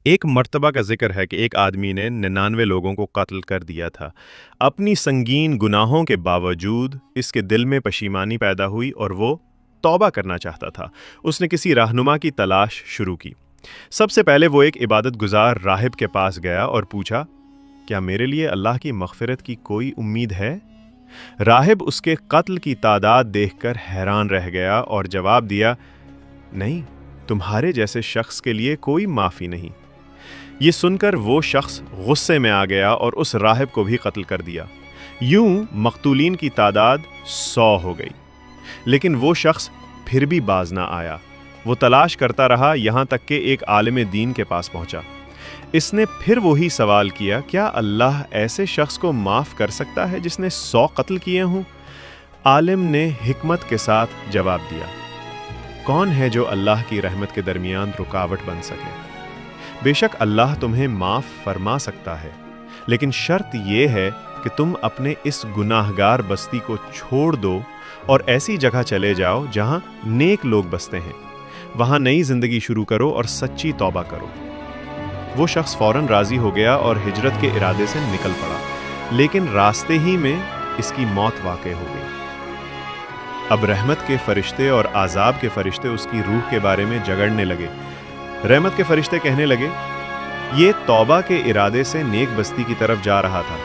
ایک مرتبہ کا ذکر ہے کہ ایک آدمی نے 99 لوگوں کو قتل کر دیا تھا۔ اپنی سنگین گناہوں کے باوجود اس کے دل میں پشیمانی پیدا ہوئی اور وہ توبہ کرنا چاہتا تھا۔ اس نے کسی رہنما کی تلاش شروع کی۔ سب سے پہلے وہ ایک عبادت گزار راہب کے پاس گیا اور پوچھا، کیا میرے لیے اللہ کی مغفرت کی کوئی امید ہے؟ راہب اس کے قتل کی تعداد دیکھ کر حیران رہ گیا اور جواب دیا، نہیں، تمہارے جیسے شخص کے لیے کوئی معافی نہیں۔ یہ سن کر وہ شخص غصے میں آ گیا اور اس راہب کو بھی قتل کر دیا۔ یوں مقتولین کی تعداد 100 ہو گئی، لیکن وہ شخص پھر بھی باز نہ آیا۔ وہ تلاش کرتا رہا یہاں تک کہ ایک عالم دین کے پاس پہنچا۔ اس نے پھر وہی سوال کیا، کیا اللہ ایسے شخص کو معاف کر سکتا ہے جس نے 100 قتل کیے ہوں؟ عالم نے حکمت کے ساتھ جواب دیا، کون ہے جو اللہ کی رحمت کے درمیان رکاوٹ بن سکے؟ بے شک اللہ تمہیں معاف فرما سکتا ہے، لیکن شرط یہ ہے کہ تم اپنے اس گناہگار بستی کو چھوڑ دو اور ایسی جگہ چلے جاؤ جہاں نیک لوگ بستے ہیں، وہاں نئی زندگی شروع کرو اور سچی توبہ کرو۔ وہ شخص فوراً راضی ہو گیا اور ہجرت کے ارادے سے نکل پڑا، لیکن راستے ہی میں اس کی موت واقع ہو گئی۔ اب رحمت کے فرشتے اور عذاب کے فرشتے اس کی روح کے بارے میں جھگڑنے لگے۔ رحمت کے فرشتے کہنے لگے، یہ توبہ کے ارادے سے نیک بستی کی طرف جا رہا تھا،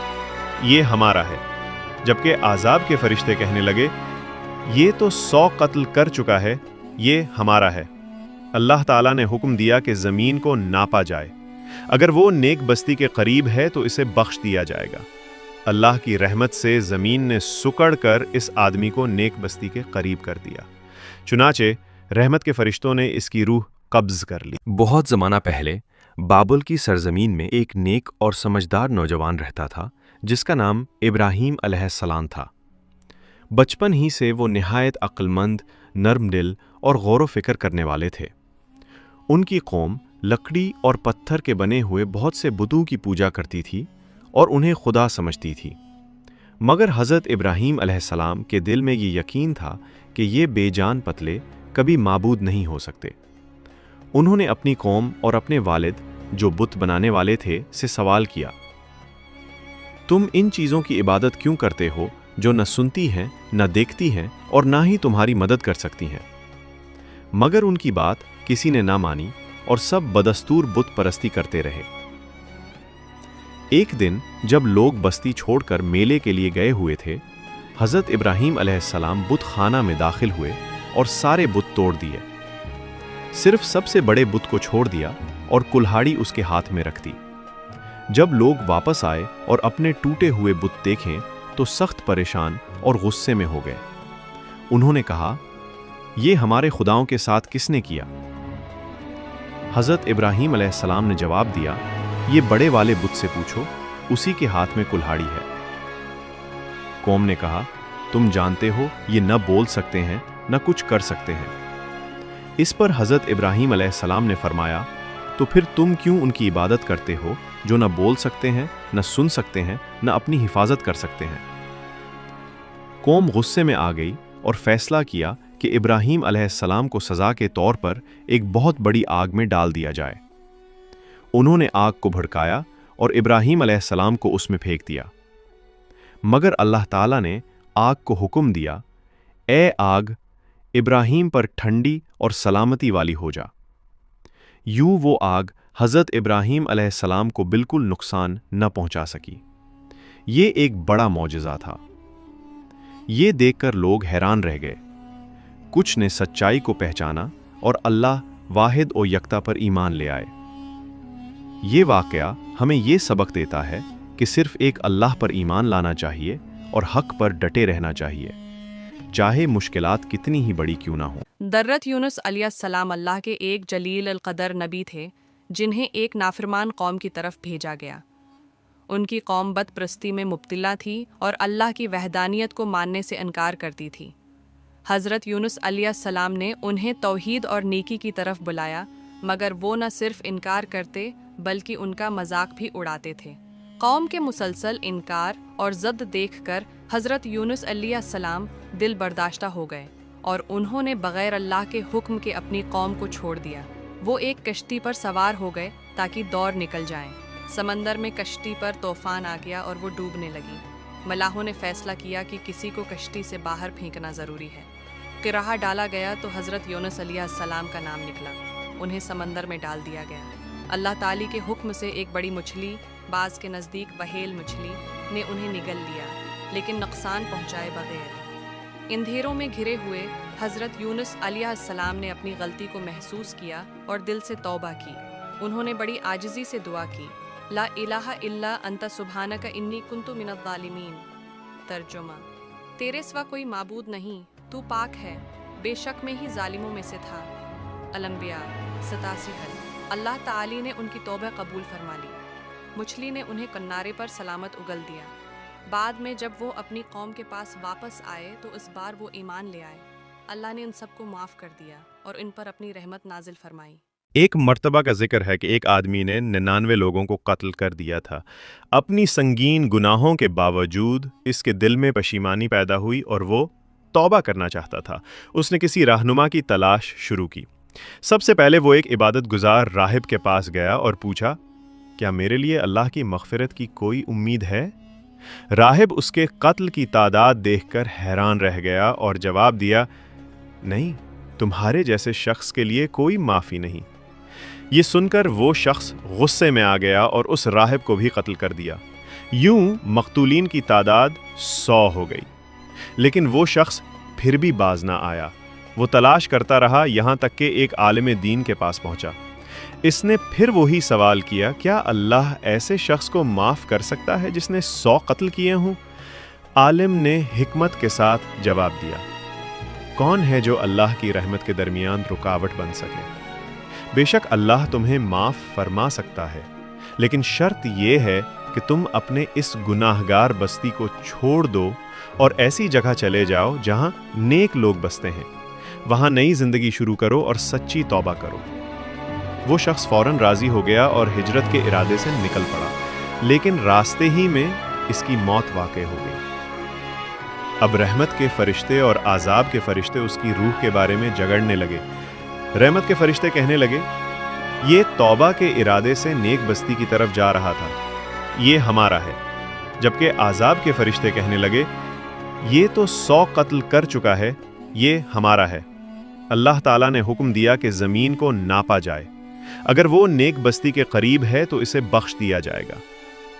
یہ ہمارا ہے۔ جبکہ عذاب کے فرشتے کہنے لگے، یہ تو 100 قتل کر چکا ہے، یہ ہمارا ہے۔ اللہ تعالیٰ نے حکم دیا کہ زمین کو ناپا جائے، اگر وہ نیک بستی کے قریب ہے تو اسے بخش دیا جائے گا۔ اللہ کی رحمت سے زمین نے سکڑ کر اس آدمی کو نیک بستی کے قریب کر دیا۔ چنانچہ رحمت کے فرشتوں نے اس کی روح قبض کر لی۔ بہت زمانہ پہلے بابل کی سرزمین میں ایک نیک اور سمجھدار نوجوان رہتا تھا جس کا نام ابراہیم علیہ السلام تھا۔ بچپن ہی سے وہ نہایت عقل مند، نرم دل اور غور و فکر کرنے والے تھے۔ ان کی قوم لکڑی اور پتھر کے بنے ہوئے بہت سے بتوں کی پوجا کرتی تھی اور انہیں خدا سمجھتی تھی، مگر حضرت ابراہیم علیہ السلام کے دل میں یہ یقین تھا کہ یہ بے جان پتلے کبھی معبود نہیں ہو سکتے۔ انہوں نے اپنی قوم اور اپنے والد جو بت بنانے والے تھے سے سوال کیا، تم ان چیزوں کی عبادت کیوں کرتے ہو جو نہ سنتی ہیں، نہ دیکھتی ہیں اور نہ ہی تمہاری مدد کر سکتی ہیں؟ مگر ان کی بات کسی نے نہ مانی اور سب بدستور بت پرستی کرتے رہے۔ ایک دن جب لوگ بستی چھوڑ کر میلے کے لیے گئے ہوئے تھے، حضرت ابراہیم علیہ السلام بت خانہ میں داخل ہوئے اور سارے بت توڑ دیے، صرف سب سے بڑے بت کو چھوڑ دیا اور کلہاڑی اس کے ہاتھ میں رکھ دی۔ جب لوگ واپس آئے اور اپنے ٹوٹے ہوئے بت دیکھیں تو سخت پریشان اور غصے میں ہو گئے۔ انہوں نے کہا، یہ ہمارے خداؤں کے ساتھ کس نے کیا؟ حضرت ابراہیم علیہ السلام نے جواب دیا، یہ بڑے والے بت سے پوچھو، اسی کے ہاتھ میں کلہاڑی ہے۔ قوم نے کہا، تم جانتے ہو یہ نہ بول سکتے ہیں نہ کچھ کر سکتے ہیں۔ اس پر حضرت ابراہیم علیہ السلام نے فرمایا، تو پھر تم کیوں ان کی عبادت کرتے ہو جو نہ بول سکتے ہیں، نہ سن سکتے ہیں، نہ اپنی حفاظت کر سکتے ہیں؟ قوم غصے میں آ گئی اور فیصلہ کیا کہ ابراہیم علیہ السلام کو سزا کے طور پر ایک بہت بڑی آگ میں ڈال دیا جائے۔ انہوں نے آگ کو بھڑکایا اور ابراہیم علیہ السلام کو اس میں پھینک دیا، مگر اللہ تعالیٰ نے آگ کو حکم دیا، اے آگ، ابراہیم پر ٹھنڈی اور سلامتی والی ہو جا۔ یوں وہ آگ حضرت ابراہیم علیہ السلام کو بالکل نقصان نہ پہنچا سکی۔ یہ ایک بڑا معجزہ تھا۔ یہ دیکھ کر لوگ حیران رہ گئے۔ کچھ نے سچائی کو پہچانا اور اللہ واحد و یکتا پر ایمان لے آئے۔ یہ واقعہ ہمیں یہ سبق دیتا ہے کہ صرف ایک اللہ پر ایمان لانا چاہیے اور حق پر ڈٹے رہنا چاہیے، چاہے مشکلات کتنی ہی بڑی کیوں نہ ہوں۔ درت یونس علیہ السلام اللہ کے ایک جلیل القدر نبی تھے جنہیں ایک نافرمان قوم کی طرف بھیجا گیا۔ ان کی قوم بت پرستی میں مبتلا تھی اور اللہ کی وحدانیت کو ماننے سے انکار کرتی تھی۔ حضرت یونس علیہ السلام نے انہیں توحید اور نیکی کی طرف بلایا، مگر وہ نہ صرف انکار کرتے بلکہ ان کا مذاق بھی اڑاتے تھے۔ قوم کے مسلسل انکار اور ضد دیکھ کر حضرت یونس علیہ السلام دل برداشتہ ہو گئے اور انہوں نے بغیر اللہ کے حکم کے اپنی قوم کو چھوڑ دیا۔ وہ ایک کشتی پر سوار ہو گئے تاکہ دوڑ نکل جائیں۔ سمندر میں کشتی پر طوفان آ گیا اور وہ ڈوبنے لگی۔ ملاحوں نے فیصلہ کیا کہ کسی کو کشتی سے باہر پھینکنا ضروری ہے۔ قرعہ ڈالا گیا تو حضرت یونس علیہ السلام کا نام نکلا۔ انہیں سمندر میں ڈال دیا گیا۔ اللہ تعالی کے حکم سے ایک بڑی مچھلی، بعض کے نزدیک وہیل مچھلی، نے انہیں نگل لیا، لیکن نقصان پہنچائے بغیر۔ اندھیروں میں گھرے ہوئے حضرت یونس علیہ السلام نے اپنی غلطی کو محسوس کیا اور دل سے توبہ کی۔ انہوں نے بڑی عاجزی سے دعا کی، لا الہ الا انت سبحانک انی کنت من الظالمین۔ ترجمہ: تیرے سوا کوئی معبود نہیں، تو پاک ہے، بے شک میں ہی ظالموں میں سے تھا۔ الانبیاء 87 حل۔ اللہ تعالی نے ان کی توبہ قبول فرما لی۔ مچھلی نے انہیں کنارے پر سلامت اگل دیا۔ بعد میں جب وہ اپنی قوم کے پاس واپس آئے تو اس بار وہ ایمان لے آئے۔ اللہ نے ان سب کو معاف کر دیا اور ان پر اپنی رحمت نازل فرمائی۔ ایک مرتبہ کا ذکر ہے کہ ایک آدمی نے 99 لوگوں کو قتل کر دیا تھا۔ اپنی سنگین گناہوں کے باوجود اس کے دل میں پشیمانی پیدا ہوئی اور وہ توبہ کرنا چاہتا تھا۔ اس نے کسی رہنما کی تلاش شروع کی۔ سب سے پہلے وہ ایک عبادت گزار راہب کے پاس گیا اور پوچھا، کیا میرے لیے اللہ کی مغفرت کی کوئی امید ہے؟ راہب اس کے قتل کی تعداد دیکھ کر حیران رہ گیا اور جواب دیا، نہیں، تمہارے جیسے شخص کے لیے کوئی معافی نہیں۔ یہ سن کر وہ شخص غصے میں آ گیا اور اس راہب کو بھی قتل کر دیا۔ یوں مقتولین کی تعداد 100 ہو گئی، لیکن وہ شخص پھر بھی باز نہ آیا۔ وہ تلاش کرتا رہا یہاں تک کہ ایک عالم دین کے پاس پہنچا۔ اس نے پھر وہی سوال کیا، کیا اللہ ایسے شخص کو معاف کر سکتا ہے جس نے 100 قتل کیے ہوں؟ عالم نے حکمت کے ساتھ جواب دیا، کون ہے جو اللہ کی رحمت کے درمیان رکاوٹ بن سکے؟ بے شک اللہ تمہیں معاف فرما سکتا ہے، لیکن شرط یہ ہے کہ تم اپنے اس گناہگار بستی کو چھوڑ دو اور ایسی جگہ چلے جاؤ جہاں نیک لوگ بستے ہیں۔ وہاں نئی زندگی شروع کرو اور سچی توبہ کرو۔ وہ شخص فوراً راضی ہو گیا اور ہجرت کے ارادے سے نکل پڑا، لیکن راستے ہی میں اس کی موت واقع ہو گئی۔ اب رحمت کے فرشتے اور عذاب کے فرشتے اس کی روح کے بارے میں جگڑنے لگے۔ رحمت کے فرشتے کہنے لگے، یہ توبہ کے ارادے سے نیک بستی کی طرف جا رہا تھا، یہ ہمارا ہے۔ جبکہ عذاب کے فرشتے کہنے لگے، یہ تو 100 قتل کر چکا ہے، یہ ہمارا ہے۔ اللہ تعالیٰ نے حکم دیا کہ زمین کو ناپا جائے، اگر وہ نیک بستی کے قریب ہے تو اسے بخش دیا جائے گا۔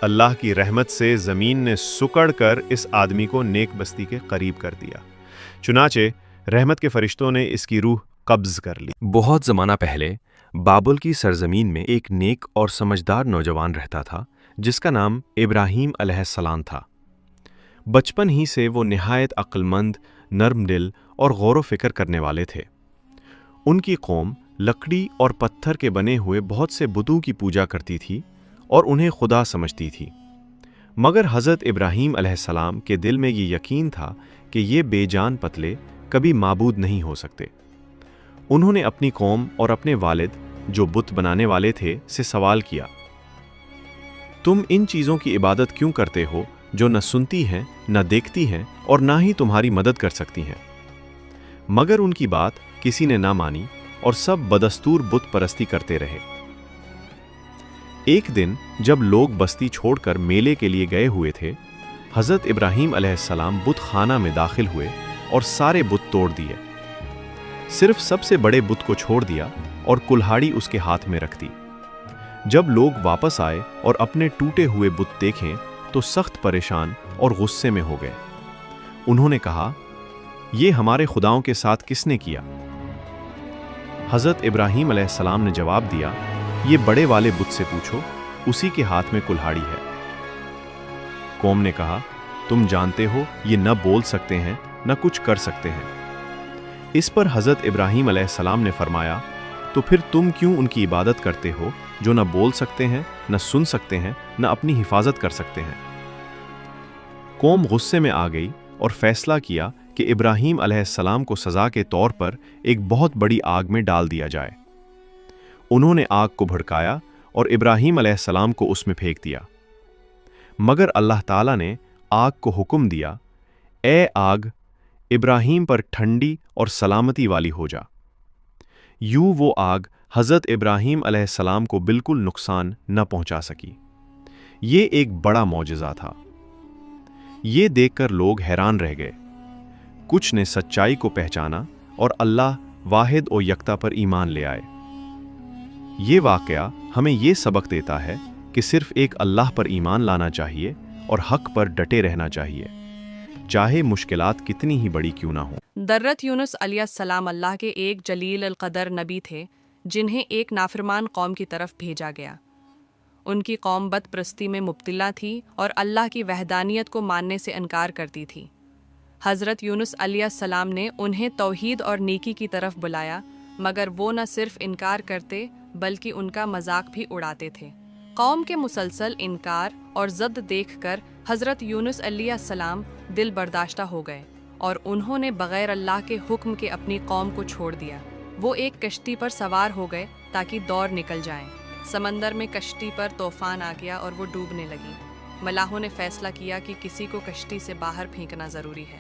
اللہ کی رحمت سے زمین نے سکڑ کر اس آدمی کو نیک بستی کے قریب کر دیا۔ چنانچہ رحمت کے فرشتوں نے اس کی روح قبض کر لی۔ بہت زمانہ پہلے بابل کی سرزمین میں ایک نیک اور سمجھدار نوجوان رہتا تھا جس کا نام ابراہیم علیہ السلام تھا۔ بچپن ہی سے وہ نہایت عقل مند، نرم دل اور غور و فکر کرنے والے تھے۔ ان کی قوم لکڑی اور پتھر کے بنے ہوئے بہت سے بتوں کی پوجا کرتی تھی اور انہیں خدا سمجھتی تھی، مگر حضرت ابراہیم علیہ السلام کے دل میں یہ یقین تھا کہ یہ بے جان پتلے کبھی معبود نہیں ہو سکتے۔ انہوں نے اپنی قوم اور اپنے والد جو بت بنانے والے تھے سے سوال کیا، تم ان چیزوں کی عبادت کیوں کرتے ہو جو نہ سنتی ہیں، نہ دیکھتی ہیں اور نہ ہی تمہاری مدد کر سکتی ہیں؟ مگر ان کی بات کسی نے نہ مانی اور سب بدستور بت پرستی کرتے رہے۔ ایک دن جب لوگ بستی چھوڑ کر میلے کے لیے گئے ہوئے تھے، حضرت ابراہیم علیہ السلام بت خانہ میں داخل ہوئے اور سارے بت توڑ دیے۔ صرف سب سے بڑے بت کو چھوڑ دیا اور کلہاڑی اس کے ہاتھ میں رکھ دی۔ جب لوگ واپس آئے اور اپنے ٹوٹے ہوئے بت دیکھیں تو سخت پریشان اور غصے میں ہو گئے۔ انہوں نے کہا، یہ ہمارے خداؤں کے ساتھ کس نے کیا؟ حضرت ابراہیم علیہ السلام نے جواب دیا، یہ بڑے والے بت سے پوچھو، اسی کے ہاتھ میں کلہاڑی ہے۔ قوم نے کہا، تم جانتے ہو یہ نہ بول سکتے ہیں نہ کچھ کر سکتے ہیں۔ اس پر حضرت ابراہیم علیہ السلام نے فرمایا، تو پھر تم کیوں ان کی عبادت کرتے ہو جو نہ بول سکتے ہیں، نہ سن سکتے ہیں، نہ اپنی حفاظت کر سکتے ہیں؟ قوم غصے میں آ گئی اور فیصلہ کیا کہ ابراہیم علیہ السلام کو سزا کے طور پر ایک بہت بڑی آگ میں ڈال دیا جائے۔ انہوں نے آگ کو بھڑکایا اور ابراہیم علیہ السلام کو اس میں پھینک دیا، مگر اللہ تعالیٰ نے آگ کو حکم دیا، اے آگ، ابراہیم پر ٹھنڈی اور سلامتی والی ہو جا۔ یوں وہ آگ حضرت ابراہیم علیہ السلام کو بالکل نقصان نہ پہنچا سکی۔ یہ ایک بڑا معجزہ تھا۔ یہ دیکھ کر لوگ حیران رہ گئے۔ کچھ نے سچائی کو پہچانا اور اللہ واحد و یکتا پر ایمان لے آئے۔ یہ واقعہ ہمیں یہ سبق دیتا ہے کہ صرف ایک اللہ پر ایمان لانا چاہیے اور حق پر ڈٹے رہنا چاہیے، چاہے مشکلات کتنی ہی بڑی کیوں نہ ہوں۔ درت یونس علیہ السلام اللہ کے ایک جلیل القدر نبی تھے جنہیں ایک نافرمان قوم کی طرف بھیجا گیا۔ ان کی قوم بت پرستی میں مبتلا تھی اور اللہ کی وحدانیت کو ماننے سے انکار کرتی تھی۔ حضرت یونس علیہ السلام نے انہیں توحید اور نیکی کی طرف بلایا، مگر وہ نہ صرف انکار کرتے بلکہ ان کا مذاق بھی اڑاتے تھے۔ قوم کے مسلسل انکار اور ضد دیکھ کر حضرت یونس علیہ السلام دل برداشتہ ہو گئے اور انہوں نے بغیر اللہ کے حکم کے اپنی قوم کو چھوڑ دیا۔ وہ ایک کشتی پر سوار ہو گئے تاکہ دور نکل جائیں۔ سمندر میں کشتی پر طوفان آ گیا اور وہ ڈوبنے لگی۔ ملاحوں نے فیصلہ کیا کہ کسی کو کشتی سے باہر پھینکنا ضروری ہے۔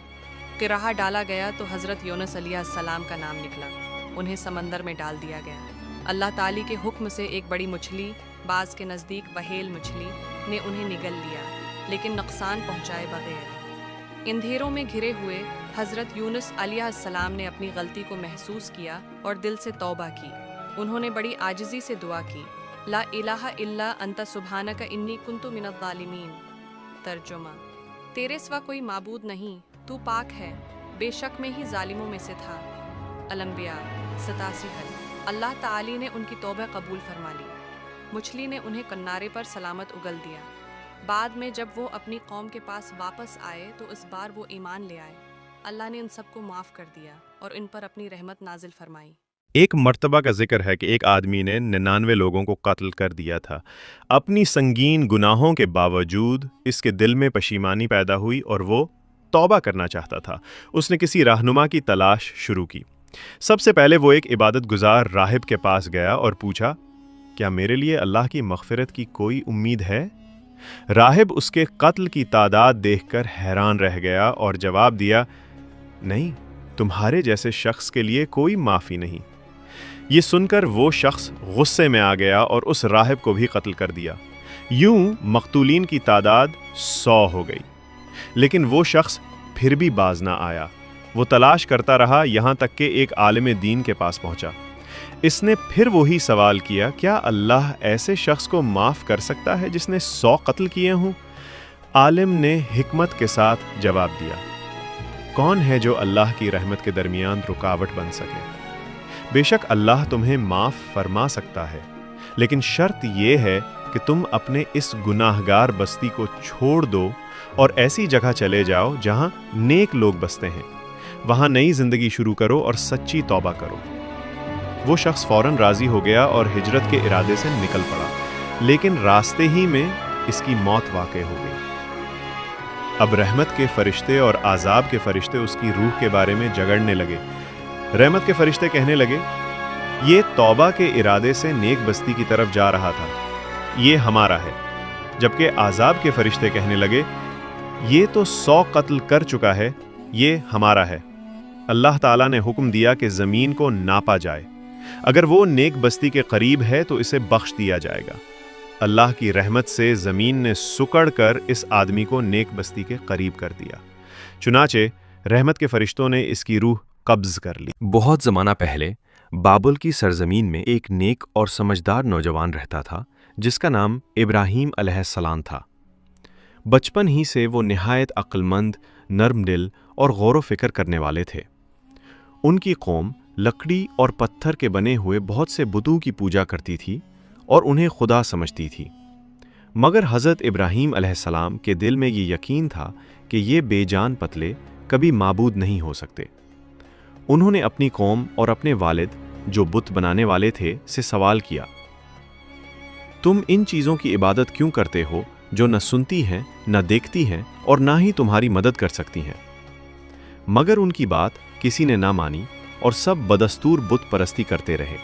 قرعہ ڈالا گیا تو حضرت یونس علیہ السلام کا نام نکلا۔ انہیں سمندر میں ڈال دیا گیا۔ اللہ تعالی کے حکم سے ایک بڑی مچھلی، بعض کے نزدیک وہیل مچھلی، نے انہیں نگل لیا، لیکن نقصان پہنچائے بغیر۔ اندھیروں میں گھرے ہوئے حضرت یونس علیہ السلام نے اپنی غلطی کو محسوس کیا اور دل سے توبہ کی۔ انہوں نے بڑی عاجزی سے دعا کی، لا الہ الا انت سبحانک انی کنت من الظالمین۔ ترجمہ: تیرے سوا کوئی معبود نہیں، تو پاک ہے، بے شک میں ہی ظالموں میں سے تھا۔ الانبیاء 87 حد۔ اللہ تعالی نے ان کی توبہ قبول فرما لی۔ مچھلی نے انہیں کنارے پر سلامت اگل دیا۔ بعد میں جب وہ اپنی قوم کے پاس واپس آئے تو اس بار وہ ایمان لے آئے۔ اللہ نے ان سب کو معاف کر دیا اور ان پر اپنی رحمت نازل فرمائی۔ ایک مرتبہ کا ذکر ہے کہ ایک آدمی نے 99 لوگوں کو قتل کر دیا تھا۔ اپنی سنگین گناہوں کے باوجود اس کے دل میں پشیمانی پیدا ہوئی اور وہ توبہ کرنا چاہتا تھا۔ اس نے کسی رہنما کی تلاش شروع کی۔ سب سے پہلے وہ ایک عبادت گزار راہب کے پاس گیا اور پوچھا، کیا میرے لیے اللہ کی مغفرت کی کوئی امید ہے؟ راہب اس کے قتل کی تعداد دیکھ کر حیران رہ گیا اور جواب دیا، نہیں، تمہارے جیسے شخص کے لیے کوئی معافی نہیں۔ یہ سن کر وہ شخص غصے میں آ گیا اور اس راہب کو بھی قتل کر دیا۔ یوں مقتولین کی تعداد 100 ہو گئی، لیکن وہ شخص پھر بھی باز نہ آیا۔ وہ تلاش کرتا رہا یہاں تک کہ ایک عالم دین کے پاس پہنچا۔ اس نے پھر وہی سوال کیا، کیا اللہ ایسے شخص کو معاف کر سکتا ہے جس نے 100 قتل کیے ہوں؟ عالم نے حکمت کے ساتھ جواب دیا، کون ہے جو اللہ کی رحمت کے درمیان رکاوٹ بن سکے؟ بے شک اللہ تمہیں معاف فرما سکتا ہے، لیکن شرط یہ ہے کہ تم اپنے اس گناہگار بستی کو چھوڑ دو اور ایسی جگہ چلے جاؤ جہاں نیک لوگ بستے ہیں۔ وہاں نئی زندگی شروع کرو اور سچی توبہ کرو۔ وہ شخص فوراً راضی ہو گیا اور ہجرت کے ارادے سے نکل پڑا، لیکن راستے ہی میں اس کی موت واقع ہو گئی۔ اب رحمت کے فرشتے اور عذاب کے فرشتے اس کی روح کے بارے میں جگڑنے لگے۔ رحمت کے فرشتے کہنے لگے، یہ توبہ کے ارادے سے نیک بستی کی طرف جا رہا تھا، یہ ہمارا ہے۔ جبکہ عذاب کے فرشتے کہنے لگے، یہ تو 100 قتل کر چکا ہے، یہ ہمارا ہے۔ اللہ تعالیٰ نے حکم دیا کہ زمین کو ناپا جائے، اگر وہ نیک بستی کے قریب ہے تو اسے بخش دیا جائے گا۔ اللہ کی رحمت سے زمین نے سکڑ کر اس آدمی کو نیک بستی کے قریب کر دیا۔ چنانچہ رحمت کے فرشتوں نے اس کی روح قبض کر لی۔ بہت زمانہ پہلے بابل کی سرزمین میں ایک نیک اور سمجھدار نوجوان رہتا تھا جس کا نام ابراہیم علیہ السلام تھا۔ بچپن ہی سے وہ نہایت عقل مند، نرم دل اور غور و فکر کرنے والے تھے۔ ان کی قوم لکڑی اور پتھر کے بنے ہوئے بہت سے بتوں کی پوجا کرتی تھی اور انہیں خدا سمجھتی تھی، مگر حضرت ابراہیم علیہ السلام کے دل میں یہ یقین تھا کہ یہ بے جان پتلے کبھی معبود نہیں ہو سکتے۔ انہوں نے اپنی قوم اور اپنے والد جو بت بنانے والے تھے سے سوال کیا، تم ان چیزوں کی عبادت کیوں کرتے ہو جو نہ سنتی ہیں، نہ دیکھتی ہیں اور نہ ہی تمہاری مدد کر سکتی ہیں؟ مگر ان کی بات کسی نے نہ مانی اور سب بدستور بت پرستی کرتے رہے۔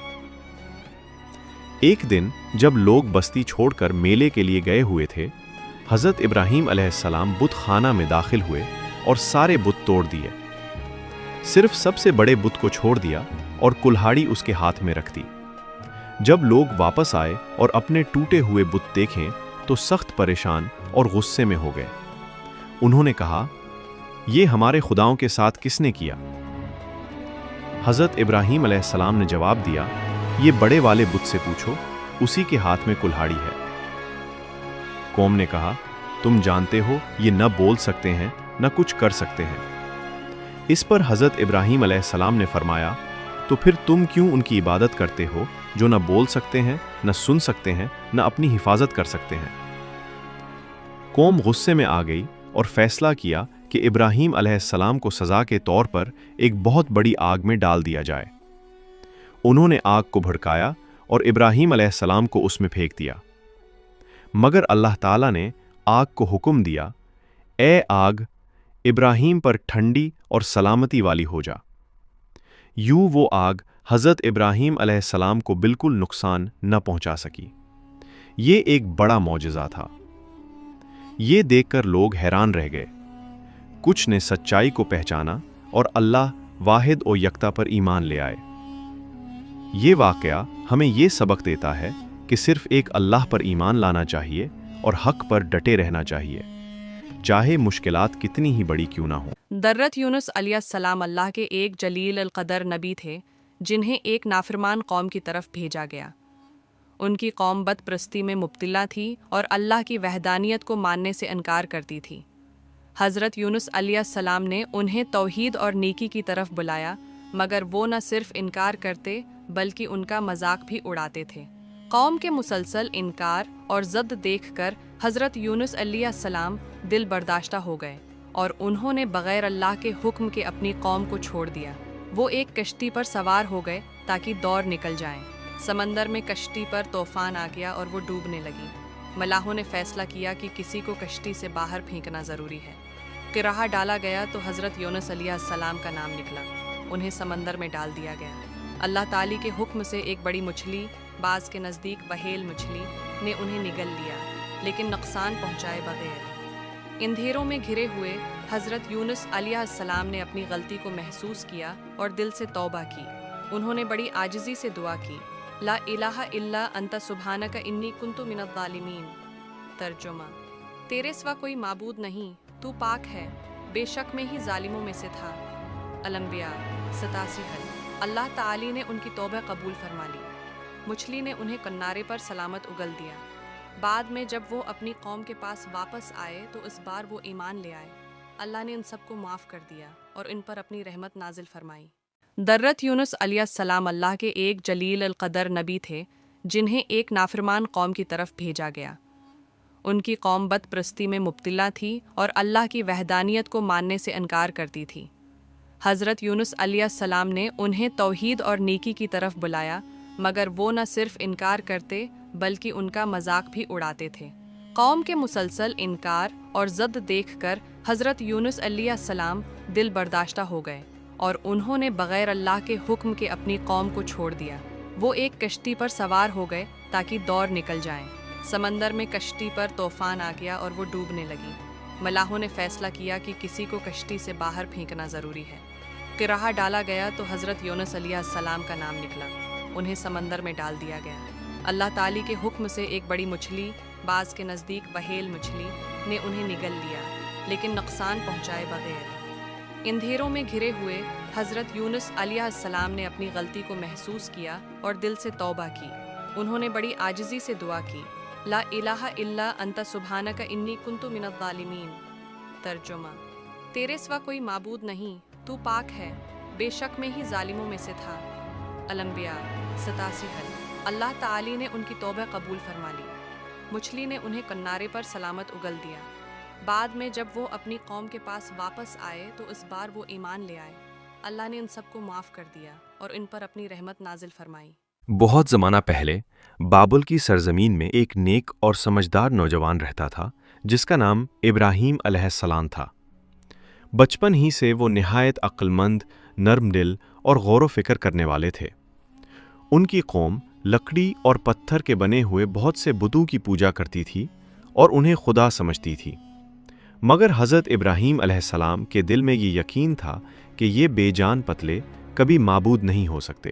ایک دن جب لوگ بستی چھوڑ کر میلے کے لیے گئے ہوئے تھے، حضرت ابراہیم علیہ السلام بت خانہ میں داخل ہوئے اور سارے بت توڑ دیے۔ صرف سب سے بڑے بت کو چھوڑ دیا اور کلہاڑی اس کے ہاتھ میں رکھ دی۔ جب لوگ واپس آئے اور اپنے ٹوٹے ہوئے بت دیکھیں تو سخت پریشان اور غصے میں ہو گئے۔ انہوں نے کہا، یہ ہمارے خداؤں کے ساتھ کس نے کیا؟ حضرت ابراہیم علیہ السلام نے جواب دیا، یہ بڑے والے بت سے پوچھو، اسی کے ہاتھ میں کلہاڑی ہے۔ قوم نے کہا، تم جانتے ہو یہ نہ بول سکتے ہیں نہ کچھ کر سکتے ہیں۔ اس پر حضرت ابراہیم علیہ السلام نے فرمایا، تو پھر تم کیوں ان کی عبادت کرتے ہو جو نہ بول سکتے ہیں، نہ سن سکتے ہیں، نہ اپنی حفاظت کر سکتے ہیں؟ قوم غصے میں آ گئی اور فیصلہ کیا کہ ابراہیم علیہ السلام کو سزا کے طور پر ایک بہت بڑی آگ میں ڈال دیا جائے۔ انہوں نے آگ کو بھڑکایا اور ابراہیم علیہ السلام کو اس میں پھینک دیا، مگر اللہ تعالیٰ نے آگ کو حکم دیا، اے آگ، ابراہیم پر ٹھنڈی اور سلامتی والی ہو جا۔ یوں وہ آگ حضرت ابراہیم علیہ السلام کو بالکل نقصان نہ پہنچا سکی۔ یہ ایک بڑا معجزہ تھا۔ یہ دیکھ کر لوگ حیران رہ گئے۔ کچھ نے سچائی کو پہچانا اور اللہ واحد و یکتا پر ایمان لے آئے۔ یہ واقعہ ہمیں یہ سبق دیتا ہے کہ صرف ایک اللہ پر ایمان لانا چاہیے اور حق پر ڈٹے رہنا چاہیے، چاہے مشکلات کتنی ہی بڑی کیوں نہ ہوں۔ درت یونس علیہ السلام اللہ کے ایک جلیل القدر نبی تھے جنہیں ایک نافرمان قوم کی طرف بھیجا گیا۔ ان کی قوم بت پرستی میں مبتلا تھی اور اللہ کی وحدانیت کو ماننے سے انکار کرتی تھی۔ حضرت یونس علیہ السلام نے انہیں توحید اور نیکی کی طرف بلایا، مگر وہ نہ صرف انکار کرتے بلکہ ان کا مذاق بھی اڑاتے تھے۔ قوم کے مسلسل انکار اور ضد دیکھ کر حضرت یونس علیہ السلام دل برداشتہ ہو گئے اور انہوں نے بغیر اللہ کے حکم کے اپنی قوم کو چھوڑ دیا۔ وہ ایک کشتی پر سوار ہو گئے تاکہ دور نکل جائیں۔ سمندر میں کشتی پر طوفان آ گیا اور وہ ڈوبنے لگی۔ ملاحوں نے فیصلہ کیا کہ کسی کو کشتی سے باہر پھینکنا ضروری ہے۔ قرعہ ڈالا گیا تو حضرت یونس علیہ السلام کا نام نکلا۔ انہیں سمندر میں ڈال دیا گیا۔ اللہ تعالی کے حکم سے ایک بڑی مچھلی، بعض کے نزدیک بہیل مچھلی، نے انہیں نگل لیا، لیکن نقصان پہنچائے بغیر۔ اندھیروں میں گھرے ہوئے حضرت یونس علیہ السلام نے اپنی غلطی کو محسوس کیا اور دل سے توبہ کی۔ انہوں نے بڑی عاجزی سے دعا کی، لا الہ الا انت سبحانک انی کنت من الظالمین۔ ترجمہ: تیرے سوا کوئی معبود نہیں، تو پاک ہے، بے شک میں ہی ظالموں میں سے تھا۔ الانبیاء 87 حل۔ اللہ تعالی نے ان کی توبہ قبول فرما لی۔ مچھلی نے انہیں کنارے پر سلامت اگل دیا۔ بعد میں جب وہ اپنی قوم کے پاس واپس آئے تو اس بار وہ ایمان لے آئے۔ اللہ نے ان سب کو معاف کر دیا اور ان پر اپنی رحمت نازل فرمائی۔ درت یونس علیہ السلام اللہ کے ایک جلیل القدر نبی تھے جنہیں ایک نافرمان قوم کی طرف بھیجا گیا۔ ان کی قوم بت پرستی میں مبتلا تھی اور اللہ کی وحدانیت کو ماننے سے انکار کرتی تھی۔ حضرت یونس علیہ السلام نے انہیں توحید اور نیکی کی طرف بلایا، مگر وہ نہ صرف انکار کرتے بلکہ ان کا مذاق بھی اڑاتے تھے۔ قوم کے مسلسل انکار اور ضد دیکھ کر حضرت یونس علیہ السلام دل برداشتہ ہو گئے اور انہوں نے بغیر اللہ کے حکم کے اپنی قوم کو چھوڑ دیا۔ وہ ایک کشتی پر سوار ہو گئے تاکہ دور نکل جائیں۔ سمندر میں کشتی پر طوفان آ گیا اور وہ ڈوبنے لگی۔ ملاحوں نے فیصلہ کیا کہ کسی کو کشتی سے باہر پھینکنا ضروری ہے۔ قرعہ ڈالا گیا تو حضرت یونس علیہ السلام کا نام نکلا۔ انہیں سمندر میں ڈال دیا گیا۔ اللہ تعالی کے حکم سے ایک بڑی مچھلی، بعض کے نزدیک بہیل مچھلی، نے انہیں نگل لیا، لیکن نقصان پہنچائے بغیر۔ اندھیروں میں گھرے ہوئے حضرت یونس علیہ السلام نے اپنی غلطی کو محسوس کیا اور دل سے توبہ کی۔ انہوں نے بڑی عاجزی سے دعا کی، لا الہ الا انت سبحانک انی کنت من الظالمین۔ ترجمہ: تیرے سوا کوئی معبود نہیں، تو پاک ہے، بے شک میں ہی ظالموں میں سے تھا۔ الانبیاء 87 حل۔ اللہ تعالی نے ان کی توبہ قبول فرما لی۔ مچھلی نے انہیں کنارے پر سلامت اگل دیا۔ بعد میں جب وہ اپنی قوم کے پاس واپس آئے تو اس بار وہ ایمان لے آئے۔ اللہ نے ان سب کو معاف کر دیا اور ان پر اپنی رحمت نازل فرمائی۔ بہت زمانہ پہلے بابل کی سرزمین میں ایک نیک اور سمجھدار نوجوان رہتا تھا جس کا نام ابراہیم علیہ السلام تھا۔ بچپن ہی سے وہ نہایت عقل مند، نرم دل اور غور و فکر کرنے والے تھے۔ ان کی قوم لکڑی اور پتھر کے بنے ہوئے بہت سے بتوں کی پوجا کرتی تھی اور انہیں خدا سمجھتی تھی، مگر حضرت ابراہیم علیہ السلام کے دل میں یہ یقین تھا کہ یہ بے جان پتلے کبھی معبود نہیں ہو سکتے۔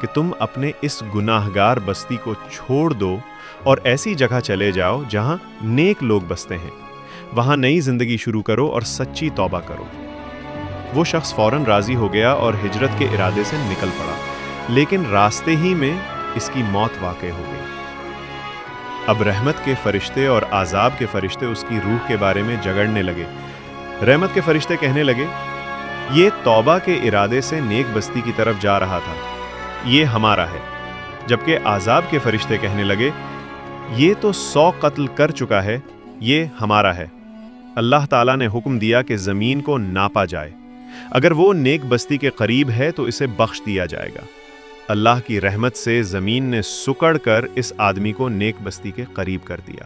کہ تم اپنے اس گناہگار بستی کو چھوڑ دو اور ایسی جگہ چلے جاؤ جہاں نیک لوگ بستے ہیں، وہاں نئی زندگی شروع کرو اور سچی توبہ کرو۔ وہ شخص فوراً راضی ہو گیا اور ہجرت کے ارادے سے نکل پڑا، لیکن راستے ہی میں اس کی موت واقع ہو گئی۔ اب رحمت کے فرشتے اور عذاب کے فرشتے اس کی روح کے بارے میں جگڑنے لگے۔ رحمت کے فرشتے کہنے لگے، یہ توبہ کے ارادے سے نیک بستی کی طرف جا رہا تھا، یہ ہمارا ہے۔ جبکہ عذاب کے فرشتے کہنے لگے، یہ تو 100 قتل کر چکا ہے، یہ ہمارا ہے۔ اللہ تعالیٰ نے حکم دیا کہ زمین کو ناپا جائے، اگر وہ نیک بستی کے قریب ہے تو اسے بخش دیا جائے گا۔ اللہ کی رحمت سے زمین نے سکڑ کر اس آدمی کو نیک بستی کے قریب کر دیا،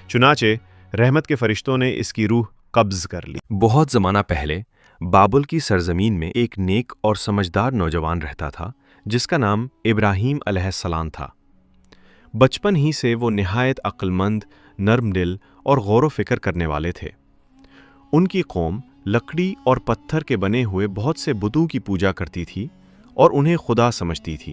چنانچہ رحمت کے فرشتوں نے اس کی روح قبض کر لی۔ بہت زمانہ پہلے بابل کی سرزمین میں ایک نیک اور سمجھدار نوجوان رہتا تھا جس کا نام ابراہیم علیہ السلام تھا۔ بچپن ہی سے وہ نہایت عقل مند، نرم دل اور غور و فکر کرنے والے تھے۔ ان کی قوم لکڑی اور پتھر کے بنے ہوئے بہت سے بتوں کی پوجا کرتی تھی اور انہیں خدا سمجھتی تھی،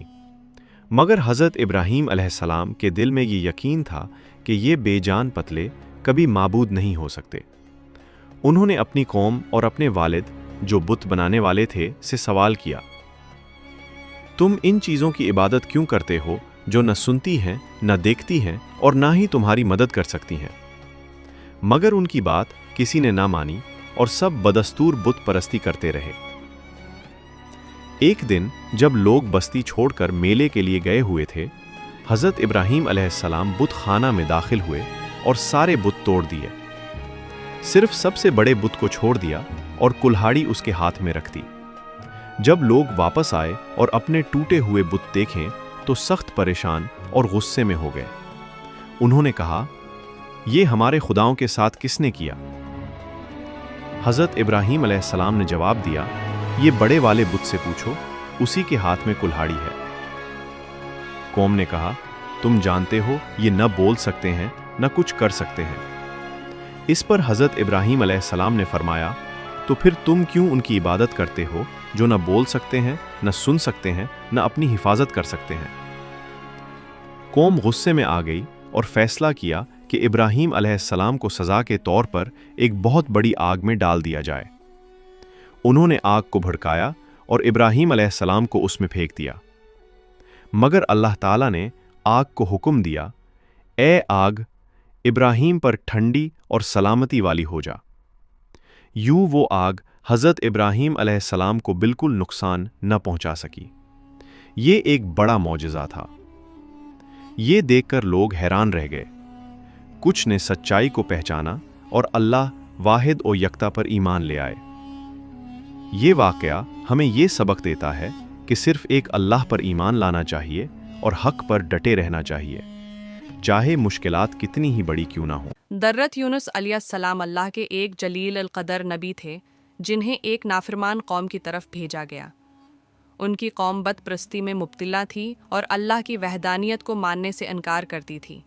مگر حضرت ابراہیم علیہ السلام کے دل میں یہ یقین تھا کہ یہ بے جان پتلے کبھی معبود نہیں ہو سکتے۔ انہوں نے اپنی قوم اور اپنے والد جو بت بنانے والے تھے سے سوال کیا، تم ان چیزوں کی عبادت کیوں کرتے ہو جو نہ سنتی ہیں، نہ دیکھتی ہیں اور نہ ہی تمہاری مدد کر سکتی ہیں؟ مگر ان کی بات کسی نے نہ مانی اور سب بدستور بت پرستی کرتے رہے۔ ایک دن جب لوگ بستی چھوڑ کر میلے کے لیے گئے ہوئے تھے، حضرت ابراہیم علیہ السلام بت خانہ میں داخل ہوئے اور سارے بت توڑ دیے، صرف سب سے بڑے بت کو چھوڑ دیا اور کلہاڑی اس کے ہاتھ میں رکھ دی۔ جب لوگ واپس آئے اور اپنے ٹوٹے ہوئے بت دیکھیں تو سخت پریشان اور غصے میں ہو گئے۔ انہوں نے کہا، یہ ہمارے خداؤں کے ساتھ کس نے کیا؟ حضرت ابراہیم علیہ السلام نے جواب دیا، یہ بڑے والے بت سے پوچھو، اسی کے ہاتھ میں کلہاڑی ہے۔ قوم نے کہا، تم جانتے ہو یہ نہ بول سکتے ہیں نہ کچھ کر سکتے ہیں۔ اس پر حضرت ابراہیم علیہ السلام نے فرمایا، تو پھر تم کیوں ان کی عبادت کرتے ہو جو نہ بول سکتے ہیں، نہ سن سکتے ہیں، نہ اپنی حفاظت کر سکتے ہیں؟ قوم غصے میں آ گئی اور فیصلہ کیا کہ ابراہیم علیہ السلام کو سزا کے طور پر ایک بہت بڑی آگ میں ڈال دیا جائے۔ انہوں نے آگ کو بھڑکایا اور ابراہیم علیہ السلام کو اس میں پھینک دیا، مگر اللہ تعالیٰ نے آگ کو حکم دیا، اے آگ، ابراہیم پر ٹھنڈی اور سلامتی والی ہو جا۔ یوں وہ آگ حضرت ابراہیم علیہ السلام کو بالکل نقصان نہ پہنچا سکی۔ یہ ایک بڑا معجزہ تھا۔ یہ دیکھ کر لوگ حیران رہ گئے۔ کچھ نے سچائی کو پہچانا اور اللہ واحد و یکتا پر ایمان لے آئے۔ یہ واقعہ ہمیں یہ سبق دیتا ہے کہ صرف ایک اللہ پر ایمان لانا چاہیے اور حق پر ڈٹے رہنا چاہیے، چاہے مشکلات کتنی ہی بڑی کیوں نہ ہوں۔ درت یونس علیہ السلام اللہ کے ایک جلیل القدر نبی تھے جنہیں ایک نافرمان قوم کی طرف بھیجا گیا۔ ان کی قوم بت پرستی میں مبتلا تھی اور اللہ کی وحدانیت کو ماننے سے انکار کرتی تھی۔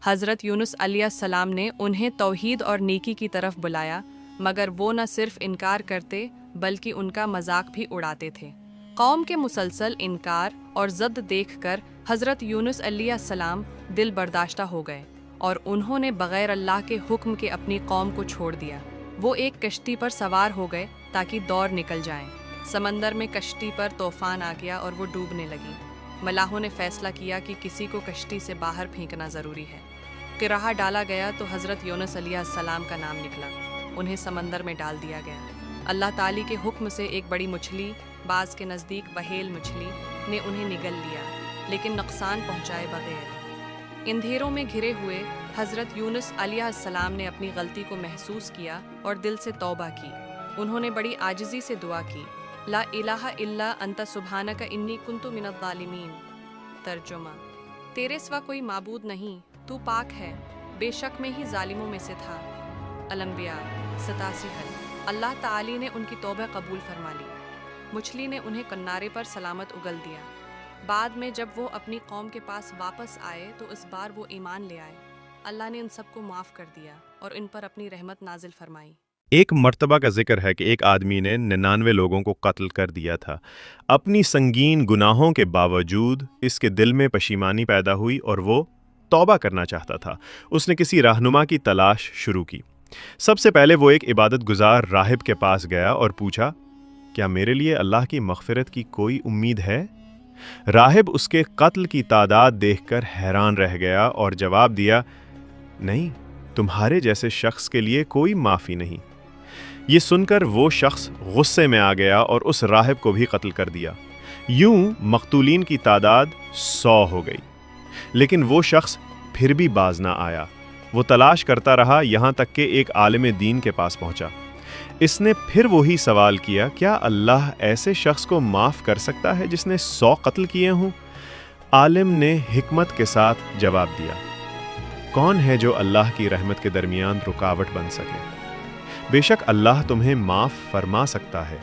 حضرت یونس علیہ السلام نے انہیں توحید اور نیکی کی طرف بلایا، مگر وہ نہ صرف انکار کرتے بلکہ ان کا مذاق بھی اڑاتے تھے۔ قوم کے مسلسل انکار اور ضد دیکھ کر حضرت یونس علیہ السلام دل برداشتہ ہو گئے اور انہوں نے بغیر اللہ کے حکم کے اپنی قوم کو چھوڑ دیا۔ وہ ایک کشتی پر سوار ہو گئے تاکہ دور نکل جائیں۔ سمندر میں کشتی پر طوفان آ گیا اور وہ ڈوبنے لگی۔ ملاحوں نے فیصلہ کیا کہ کسی کو کشتی سے باہر پھینکنا ضروری ہے۔ قرعہ ڈالا گیا تو حضرت یونس علیہ السلام کا نام نکلا۔ انہیں سمندر میں ڈال دیا گیا۔ اللہ تعالی کے حکم سے ایک بڑی مچھلی، بعض کے نزدیک بہیل مچھلی، نے انہیں نگل لیا، لیکن نقصان پہنچائے بغیر۔ اندھیروں میں گھرے ہوئے حضرت یونس علیہ السلام نے اپنی غلطی کو محسوس کیا اور دل سے توبہ کی۔ انہوں نے بڑی عاجزی سے دعا کی، لا الہ الا انت سبحانک انی کنت من الظالمین۔ ترجمہ: تیرے سوا کوئی معبود نہیں، تو پاک ہے، بے شک میں ہی ظالموں میں سے تھا۔ الانبیاء 87 حل۔ اللہ تعالی نے ان کی توبہ قبول فرما لی۔ مچھلی نے انہیں کنارے پر سلامت اگل دیا۔ بعد میں جب وہ اپنی قوم کے پاس واپس آئے تو اس بار وہ ایمان لے آئے۔ اللہ نے ان سب کو معاف کر دیا اور ان پر اپنی رحمت نازل فرمائی۔ ایک مرتبہ کا ذکر ہے کہ ایک آدمی نے 99 لوگوں کو قتل کر دیا تھا۔ اپنی سنگین گناہوں کے باوجود اس کے دل میں پشیمانی پیدا ہوئی اور وہ توبہ کرنا چاہتا تھا۔ اس نے کسی رہنما کی تلاش شروع کی۔ سب سے پہلے وہ ایک عبادت گزار راہب کے پاس گیا اور پوچھا، کیا میرے لیے اللہ کی مغفرت کی کوئی امید ہے؟ راہب اس کے قتل کی تعداد دیکھ کر حیران رہ گیا اور جواب دیا، نہیں، تمہارے جیسے شخص کے لیے کوئی معافی نہیں۔ یہ سن کر وہ شخص غصے میں آ گیا اور اس راہب کو بھی قتل کر دیا۔ یوں مقتولین کی تعداد 100 ہو گئی، لیکن وہ شخص پھر بھی باز نہ آیا۔ وہ تلاش کرتا رہا یہاں تک کہ ایک عالم دین کے پاس پہنچا۔ اس نے پھر وہی سوال کیا، کیا اللہ ایسے شخص کو معاف کر سکتا ہے جس نے 100 قتل کیے ہوں؟ عالم نے حکمت کے ساتھ جواب دیا، کون ہے جو اللہ کی رحمت کے درمیان رکاوٹ بن سکے؟ بے شک اللہ تمہیں معاف فرما سکتا ہے،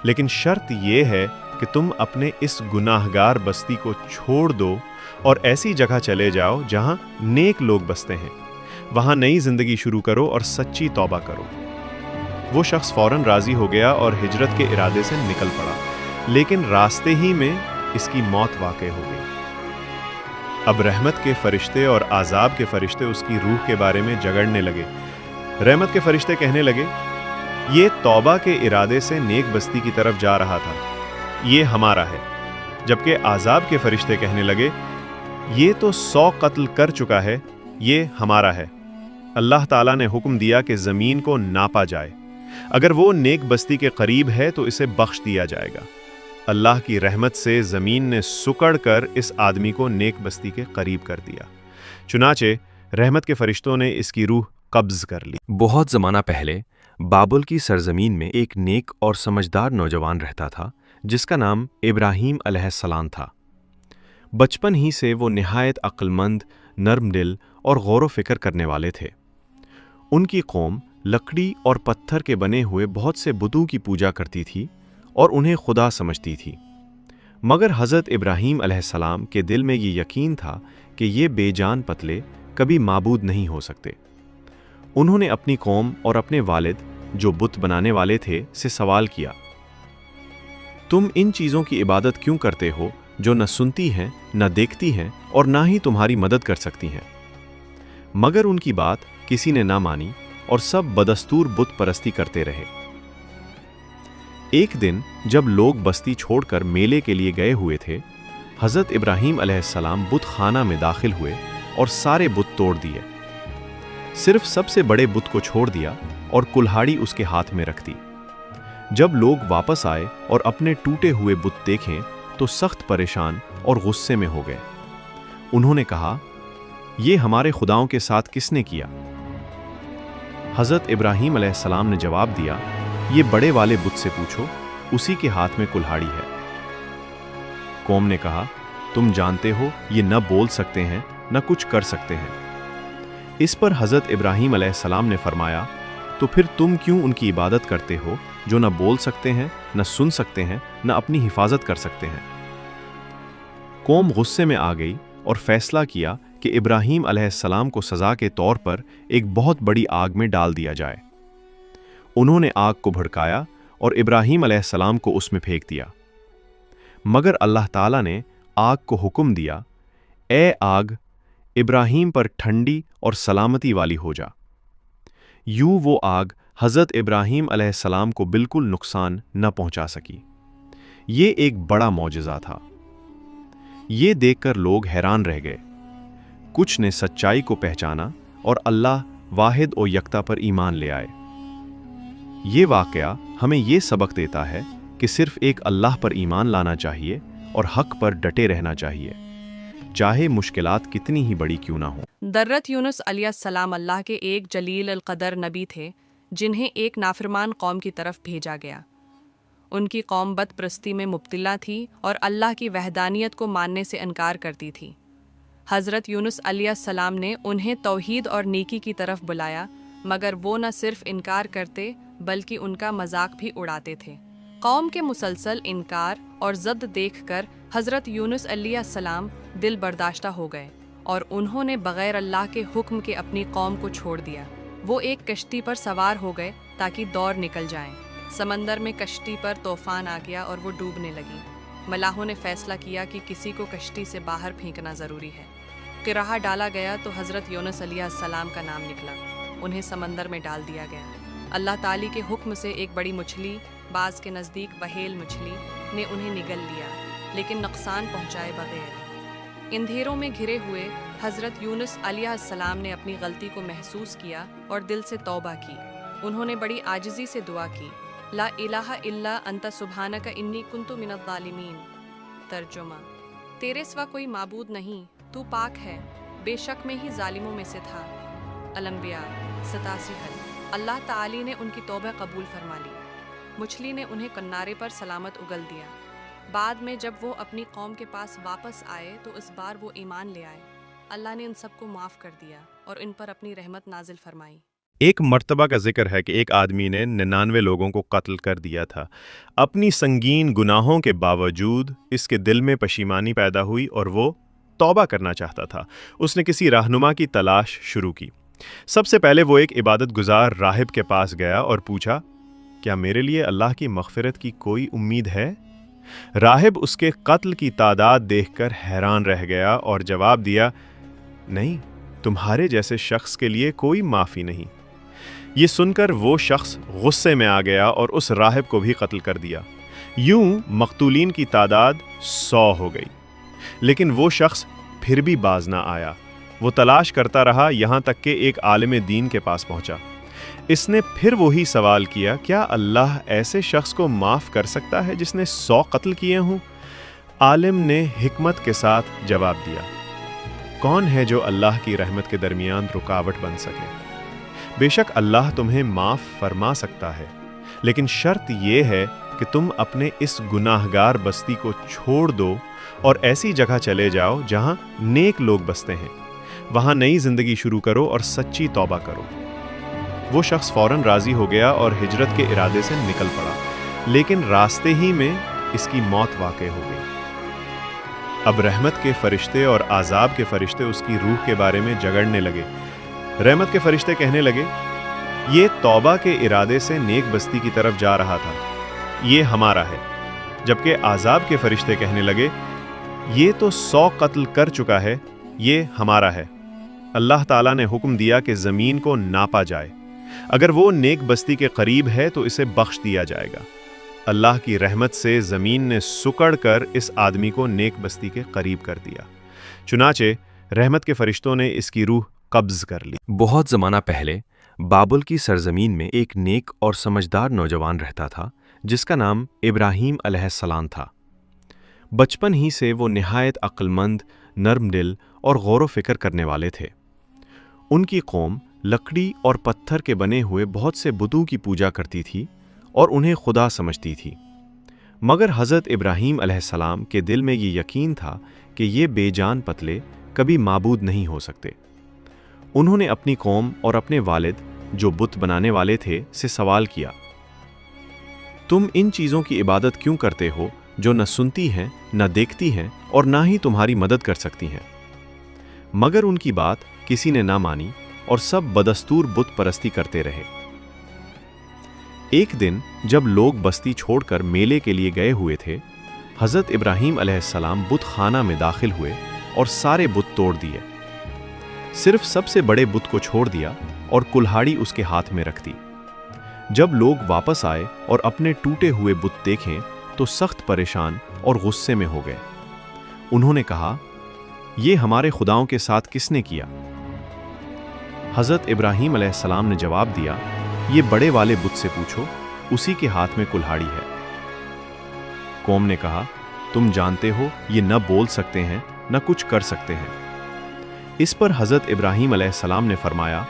لیکن شرط یہ ہے کہ تم اپنے اس گناہگار بستی کو چھوڑ دو اور ایسی جگہ چلے جاؤ جہاں نیک لوگ بستے ہیں۔ وہاں نئی زندگی شروع کرو اور سچی توبہ کرو۔ وہ شخص فوراً راضی ہو گیا اور ہجرت کے ارادے سے نکل پڑا، لیکن راستے ہی میں اس کی موت واقع ہو گئی۔ اب رحمت کے فرشتے اور عذاب کے فرشتے اس کی روح کے بارے میں جگڑنے لگے۔ رحمت کے فرشتے کہنے لگے، یہ توبہ کے ارادے سے نیک بستی کی طرف جا رہا تھا، یہ ہمارا ہے۔ جبکہ عذاب کے فرشتے کہنے لگے، یہ تو 100 قتل کر چکا ہے، یہ ہمارا ہے۔ اللہ تعالیٰ نے حکم دیا کہ زمین کو ناپا جائے، اگر وہ نیک بستی کے قریب ہے تو اسے بخش دیا جائے گا۔ اللہ کی رحمت سے زمین نے سکڑ کر اس آدمی کو نیک بستی کے قریب کر دیا۔ چنانچہ رحمت کے فرشتوں نے اس کی روح قبض کر لی۔ بہت زمانہ پہلے بابل کی سرزمین میں ایک نیک اور سمجھدار نوجوان رہتا تھا جس کا نام ابراہیم علیہ السلام تھا۔ بچپن ہی سے وہ نہایت عقل مند، نرم دل اور غور و فکر کرنے والے تھے۔ ان کی قوم لکڑی اور پتھر کے بنے ہوئے بہت سے بتوں کی پوجا کرتی تھی اور انہیں خدا سمجھتی تھی، مگر حضرت ابراہیم علیہ السلام کے دل میں یہ یقین تھا کہ یہ بے جان پتلے کبھی معبود نہیں ہو سکتے۔ انہوں نے اپنی قوم اور اپنے والد جو بت بنانے والے تھے سے سوال کیا، تم ان چیزوں کی عبادت کیوں کرتے ہو جو نہ سنتی ہیں، نہ دیکھتی ہیں اور نہ ہی تمہاری مدد کر سکتی ہیں؟ مگر ان کی بات کسی نے نہ مانی اور سب بدستور بت پرستی کرتے رہے۔ ایک دن جب لوگ بستی چھوڑ کر میلے کے لیے گئے ہوئے تھے، حضرت ابراہیم علیہ السلام بت خانہ میں داخل ہوئے اور سارے بت توڑ دیے۔ صرف سب سے بڑے بت کو چھوڑ دیا اور کلہاڑی اس کے ہاتھ میں رکھ دی۔ جب لوگ واپس آئے اور اپنے ٹوٹے ہوئے بت دیکھیں تو سخت پریشان اور غصے میں ہو گئے۔ انہوں نے کہا، یہ ہمارے خداؤں کے ساتھ کس نے کیا؟ حضرت ابراہیم علیہ السلام نے جواب دیا، یہ بڑے والے بت سے پوچھو، اسی کے ہاتھ میں کلہاڑی ہے۔ قوم نے کہا، تم جانتے ہو یہ نہ بول سکتے ہیں نہ کچھ کر سکتے ہیں۔ اس پر حضرت ابراہیم علیہ السلام نے فرمایا، تو پھر تم کیوں ان کی عبادت کرتے ہو جو نہ بول سکتے ہیں، نہ سن سکتے ہیں، نہ اپنی حفاظت کر سکتے ہیں؟ قوم غصے میں آ گئی اور فیصلہ کیا کہ ابراہیم علیہ السلام کو سزا کے طور پر ایک بہت بڑی آگ میں ڈال دیا جائے۔ انہوں نے آگ کو بھڑکایا اور ابراہیم علیہ السلام کو اس میں پھینک دیا، مگر اللہ تعالیٰ نے آگ کو حکم دیا، اے آگ، ابراہیم پر ٹھنڈی اور سلامتی والی ہو جا۔ یوں وہ آگ حضرت ابراہیم علیہ السلام کو بالکل نقصان نہ پہنچا سکی۔ یہ ایک بڑا معجزہ تھا۔ یہ دیکھ کر لوگ حیران رہ گئے۔ کچھ نے سچائی کو پہچانا اور اللہ واحد و یکتا پر ایمان لے آئے۔ یہ واقعہ ہمیں یہ سبق دیتا ہے کہ صرف ایک اللہ پر ایمان لانا چاہیے اور حق پر ڈٹے رہنا چاہیے، چاہے مشکلات کتنی ہی بڑی کیوں نہ ہوں۔ درت یونس علیہ السلام اللہ کے ایک جلیل القدر نبی تھے جنہیں ایک نافرمان قوم کی طرف بھیجا گیا۔ ان کی قوم بت پرستی میں مبتلا تھی اور اللہ کی وحدانیت کو ماننے سے انکار کرتی تھی۔ حضرت یونس علیہ السلام نے انہیں توحید اور نیکی کی طرف بلایا، مگر وہ نہ صرف انکار کرتے بلکہ ان کا مذاق بھی اڑاتے تھے۔ قوم کے مسلسل انکار اور ضد دیکھ کر حضرت یونس علیہ السلام دل برداشتہ ہو گئے اور انہوں نے بغیر اللہ کے حکم کے اپنی قوم کو چھوڑ دیا۔ وہ ایک کشتی پر سوار ہو گئے تاکہ دوڑ نکل جائیں۔ سمندر میں کشتی پر طوفان آ گیا اور وہ ڈوبنے لگی۔ ملاحوں نے فیصلہ کیا کہ کسی کو کشتی سے باہر پھینکنا ضروری ہے۔ قرعہ ڈالا گیا تو حضرت یونس علیہ السلام کا نام نکلا۔ انہیں سمندر میں ڈال دیا گیا۔ اللہ تعالی کے حکم سے ایک بڑی مچھلی، بعض کے نزدیک وہیل مچھلی، نے انہیں نگل لیا، لیکن نقصان پہنچائے بغیر۔ اندھیروں میں گھرے ہوئے حضرت یونس علیہ السلام نے اپنی غلطی کو محسوس کیا اور دل سے توبہ کی۔ انہوں نے بڑی عاجزی سے دعا کی، لا الہ الا انت سبحانک انی کنت من الظالمین۔ ترجمہ: تیرے سوا کوئی معبود نہیں، تو پاک ہے، بے شک میں ہی ظالموں میں سے تھا۔ الانبیاء 87 حد۔ اللہ تعالی نے ان کی توبہ قبول فرما لی۔ مچھلی نے انہیں کنارے پر سلامت اگل دیا۔ بعد میں جب وہ اپنی قوم کے پاس واپس آئے تو اس بار وہ ایمان لے آئے۔ اللہ نے ان سب کو معاف کر دیا اور ان پر اپنی رحمت نازل فرمائی۔ ایک مرتبہ کا ذکر ہے کہ ایک آدمی نے 99 لوگوں کو قتل کر دیا تھا۔ اپنی سنگین گناہوں کے باوجود اس کے دل میں پشیمانی پیدا ہوئی اور وہ توبہ کرنا چاہتا تھا۔ اس نے کسی رہنما کی تلاش شروع کی۔ سب سے پہلے وہ ایک عبادت گزار راہب کے پاس گیا اور پوچھا، کیا میرے لیے اللہ کی مغفرت کی کوئی امید ہے؟ راہب اس کے قتل کی تعداد دیکھ کر حیران رہ گیا اور جواب دیا، نہیں، تمہارے جیسے شخص کے لیے کوئی معافی نہیں۔ یہ سن کر وہ شخص غصے میں آ گیا اور اس راہب کو بھی قتل کر دیا۔ یوں مقتولین کی تعداد 100 ہو گئی۔ لیکن وہ شخص پھر بھی باز نہ آیا۔ وہ تلاش کرتا رہا یہاں تک کہ ایک عالم دین کے پاس پہنچا۔ اس نے پھر وہی سوال کیا، کیا اللہ ایسے شخص کو معاف کر سکتا ہے جس نے 100 قتل کیے ہوں؟ عالم نے حکمت کے ساتھ جواب دیا، کون ہے جو اللہ کی رحمت کے درمیان رکاوٹ بن سکے؟ بے شک اللہ تمہیں معاف فرما سکتا ہے، لیکن شرط یہ ہے کہ تم اپنے اس گناہگار بستی کو چھوڑ دو اور ایسی جگہ چلے جاؤ جہاں نیک لوگ بستے ہیں۔ وہاں نئی زندگی شروع کرو اور سچی توبہ کرو۔ وہ شخص فوراً راضی ہو گیا اور ہجرت کے ارادے سے نکل پڑا، لیکن راستے ہی میں اس کی موت واقع ہو گئی۔ اب رحمت کے فرشتے اور عذاب کے فرشتے اس کی روح کے بارے میں جگڑنے لگے۔ رحمت کے فرشتے کہنے لگے، یہ توبہ کے ارادے سے نیک بستی کی طرف جا رہا تھا، یہ ہمارا ہے۔ جبکہ عذاب کے فرشتے کہنے لگے، یہ تو 100 قتل کر چکا ہے، یہ ہمارا ہے۔ اللہ تعالیٰ نے حکم دیا کہ زمین کو ناپا جائے، اگر وہ نیک بستی کے قریب ہے تو اسے بخش دیا جائے گا۔ اللہ کی رحمت سے زمین نے سکڑ کر اس آدمی کو نیک بستی کے قریب کر دیا۔ چنانچہ رحمت کے فرشتوں نے اس کی روح قبض کر لی۔ بہت زمانہ پہلے بابل کی سرزمین میں ایک نیک اور سمجھدار نوجوان رہتا تھا جس کا نام ابراہیم علیہ السلام تھا۔ بچپن ہی سے وہ نہایت عقل مند، نرم دل اور غور و فکر کرنے والے تھے۔ ان کی قوم لکڑی اور پتھر کے بنے ہوئے بہت سے بتوں کی پوجا کرتی تھی اور انہیں خدا سمجھتی تھی، مگر حضرت ابراہیم علیہ السلام کے دل میں یہ یقین تھا کہ یہ بے جان پتلے کبھی معبود نہیں ہو سکتے۔ انہوں نے اپنی قوم اور اپنے والد جو بت بنانے والے تھے سے سوال کیا، تم ان چیزوں کی عبادت کیوں کرتے ہو جو نہ سنتی ہیں، نہ دیکھتی ہیں اور نہ ہی تمہاری مدد کر سکتی ہیں؟ مگر ان کی بات کسی نے نہ مانی اور سب بدستور بت پرستی کرتے رہے۔ ایک دن جب لوگ بستی چھوڑ کر میلے کے لیے گئے ہوئے تھے، حضرت ابراہیم علیہ السلام بت خانہ میں داخل ہوئے اور سارے بت توڑ دیے۔ صرف سب سے بڑے بت کو چھوڑ دیا اور کلہاڑی اس کے ہاتھ میں رکھ دی۔ جب لوگ واپس آئے اور اپنے ٹوٹے ہوئے بت دیکھیں تو سخت پریشان اور غصے میں ہو گئے۔ انہوں نے کہا، یہ ہمارے خداؤں کے ساتھ کس نے کیا؟ حضرت ابراہیم علیہ السلام نے جواب دیا، یہ بڑے والے بت سے پوچھو، اسی کے ہاتھ میں کلہاڑی ہے۔ قوم نے کہا، تم جانتے ہو یہ نہ بول سکتے ہیں نہ کچھ کر سکتے ہیں۔ اس پر حضرت ابراہیم علیہ السلام نے فرمایا،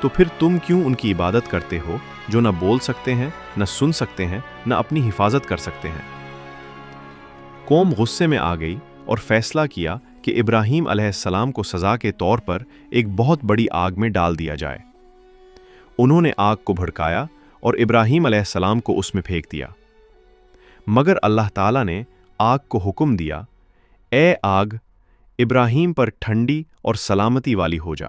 تو پھر تم کیوں ان کی عبادت کرتے ہو جو نہ بول سکتے ہیں، نہ سن سکتے ہیں، نہ اپنی حفاظت کر سکتے ہیں؟ قوم غصے میں آ گئی اور فیصلہ کیا کہ ابراہیم علیہ السلام کو سزا کے طور پر ایک بہت بڑی آگ میں ڈال دیا جائے۔ انہوں نے آگ کو بھڑکایا اور ابراہیم علیہ السلام کو اس میں پھینک دیا، مگر اللہ تعالیٰ نے آگ کو حکم دیا، اے آگ، ابراہیم پر ٹھنڈی اور سلامتی والی ہو جا۔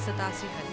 87।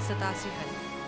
87।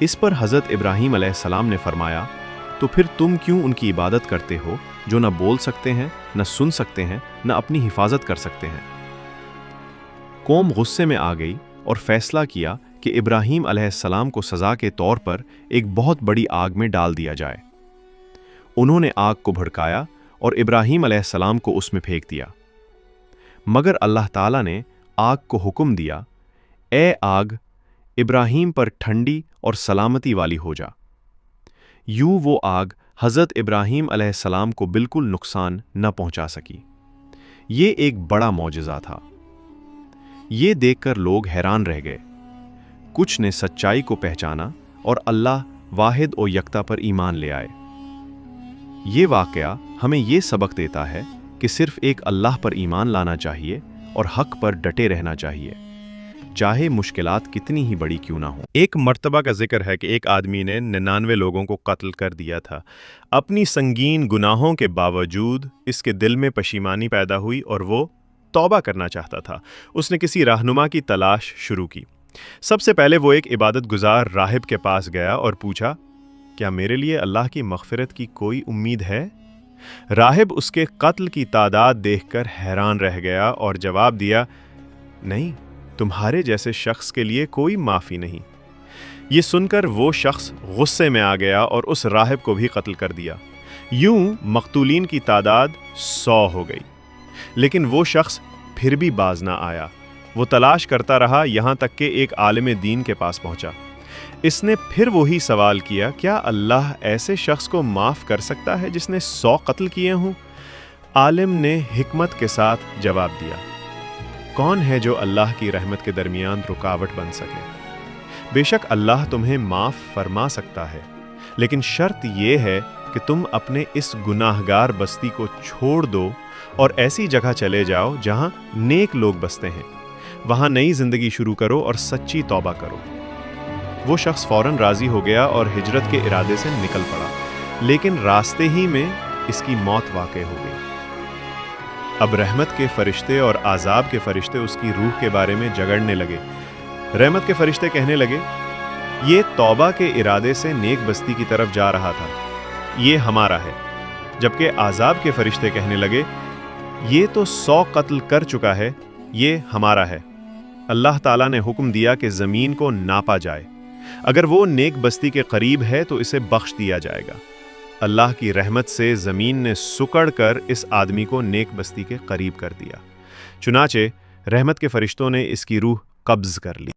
اس پر حضرت ابراہیم علیہ السلام نے فرمایا، تو پھر تم کیوں ان کی عبادت کرتے ہو جو نہ بول سکتے ہیں، نہ سن سکتے ہیں، نہ اپنی حفاظت کر سکتے ہیں؟ قوم غصے میں آ گئی اور فیصلہ کیا کہ ابراہیم علیہ السلام کو سزا کے طور پر ایک بہت بڑی آگ میں ڈال دیا جائے۔ انہوں نے آگ کو بھڑکایا اور ابراہیم علیہ السلام کو اس میں پھینک دیا، مگر اللہ تعالیٰ نے آگ کو حکم دیا، اے آگ، ابراہیم پر ٹھنڈی اور سلامتی والی ہو جا۔ یوں وہ آگ حضرت ابراہیم علیہ السلام کو بالکل نقصان نہ پہنچا سکی۔ یہ ایک بڑا معجزہ تھا۔ یہ دیکھ کر لوگ حیران رہ گئے۔ کچھ نے سچائی کو پہچانا اور اللہ واحد و یکتا پر ایمان لے آئے۔ یہ واقعہ ہمیں یہ سبق دیتا ہے کہ صرف ایک اللہ پر ایمان لانا چاہیے اور حق پر ڈٹے رہنا چاہیے، چاہے مشکلات کتنی ہی بڑی کیوں نہ ہوں۔ ایک مرتبہ کا ذکر ہے کہ ایک آدمی نے 99 لوگوں کو قتل کر دیا تھا۔ اپنی سنگین گناہوں کے باوجود اس کے دل میں پشیمانی پیدا ہوئی اور وہ توبہ کرنا چاہتا تھا۔ اس نے کسی رہنما کی تلاش شروع کی۔ سب سے پہلے وہ ایک عبادت گزار راہب کے پاس گیا اور پوچھا، کیا میرے لیے اللہ کی مغفرت کی کوئی امید ہے؟ راہب اس کے قتل کی تعداد دیکھ کر حیران رہ گیا اور جواب دیا، نہیں، تمہارے جیسے شخص کے لیے کوئی معافی نہیں۔ یہ سن کر وہ شخص غصے میں آ گیا اور اس راہب کو بھی قتل کر دیا۔ یوں مقتولین کی تعداد 100 ہو گئی، لیکن وہ شخص پھر بھی باز نہ آیا۔ وہ تلاش کرتا رہا یہاں تک کہ ایک عالم دین کے پاس پہنچا۔ اس نے پھر وہی سوال کیا، کیا اللہ ایسے شخص کو معاف کر سکتا ہے جس نے 100 قتل کیے ہوں؟ عالم نے حکمت کے ساتھ جواب دیا، کون ہے جو اللہ کی رحمت کے درمیان رکاوٹ بن سکے؟ بے شک اللہ تمہیں معاف فرما سکتا ہے، لیکن شرط یہ ہے کہ تم اپنے اس گناہگار بستی کو چھوڑ دو اور ایسی جگہ چلے جاؤ جہاں نیک لوگ بستے ہیں، وہاں نئی زندگی شروع کرو اور سچی توبہ کرو۔ وہ شخص فوراً راضی ہو گیا اور ہجرت کے ارادے سے نکل پڑا، لیکن راستے ہی میں اس کی موت واقع ہو گئی۔ اب رحمت کے فرشتے اور عذاب کے فرشتے اس کی روح کے بارے میں جگڑنے لگے۔ رحمت کے فرشتے کہنے لگے، یہ توبہ کے ارادے سے نیک بستی کی طرف جا رہا تھا، یہ ہمارا ہے۔ جبکہ عذاب کے فرشتے کہنے لگے، یہ تو 100 قتل کر چکا ہے، یہ ہمارا ہے۔ اللہ تعالیٰ نے حکم دیا کہ زمین کو ناپا جائے، اگر وہ نیک بستی کے قریب ہے تو اسے بخش دیا جائے گا۔ اللہ کی رحمت سے زمین نے سکڑ کر اس آدمی کو نیک بستی کے قریب کر دیا، چنانچہ رحمت کے فرشتوں نے اس کی روح قبض کر لی۔